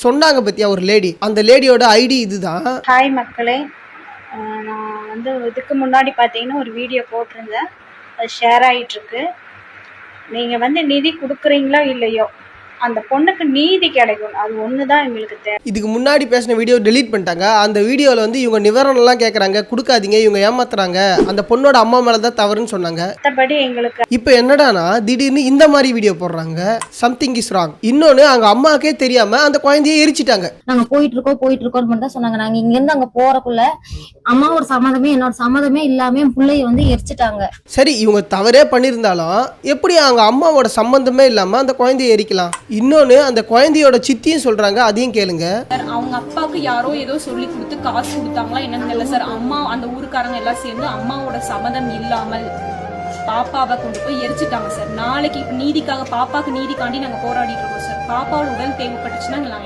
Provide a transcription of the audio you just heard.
சொன்னாங்க பத்தியா ஒரு லேடி, அந்த லேடியோட ஐடி இதுதான். ஹாய் மக்களே, நான் இதுக்கு முன்னாடி பார்த்தீங்கன்னா ஒரு வீடியோ போட்டிருந்தேன், அது ஷேர் ஆகிட்டுருக்கு. நீங்கள் நிதி கொடுக்குறீங்களோ இல்லையோ, அந்த பொண்ணுக்கு நீதி கிடைக்கும், அது ஒன்று தான் எங்களுக்கு தேவை. இதுக்கு முன்னாடி பேசின வீடியோ டெலீட் பண்ணிட்டாங்க. அந்த வீடியோவில் இவங்க நிவாரணம்லாம் கேட்குறாங்க, கொடுக்காதீங்க, இவங்க ஏமாத்துறாங்க, அந்த பொண்ணோட அம்மா மேலே தான் தவறுன்னு சொன்னாங்க. மற்றபடி எங்களுக்கு இப்போ என்னடானா திடீர்னு இந்த மாதிரி வீடியோ போடுறாங்க. Something is wrong. இன்னொன்று அவங்க அம்மாவுக்கே தெரியாம அந்த குழந்தைய எரிச்சிட்டாங்க. நாங்கள் போயிட்டு இருக்கோம் மட்டும் தான் சொன்னாங்க. நாங்கள் இங்கேருந்து அங்கே போறக்குள்ள அம்மாவோட சம்மதமே என்னோட சம்மதமே இல்லாம என் பிள்ளைய எரிச்சிட்டாங்க. சரி, இவங்க தவறே பண்ணியிருந்தாலும் எப்படி அவங்க அம்மாவோட சம்பந்தமே இல்லாம அந்த குழந்தைய எரிக்கலாம்? இன்னொன்னு அந்த குழந்தையோட சித்தியும் சொல்றாங்க, அதையும் கேளுங்க. அவங்க அப்பாவுக்கு யாரோ ஏதோ சொல்லி கொடுத்து காசு கொடுத்தாங்களா என்னன்னு தெரியல சார். அம்மா அந்த ஊருக்காரங்க எல்லாம் சேர்ந்து அம்மாவோட சம்மதம் இல்லாமல் பாப்பாவை கொண்டு போய் எரிச்சிட்டாங்க சார். நாளைக்கு நீதிக்காக, பாப்பாக்கு நீதிக்காண்டி நாங்க போராடிட்டு இருக்கோம் சார். பாப்பாவோட உடல் தேவைப்பட்டுச்சுன்னா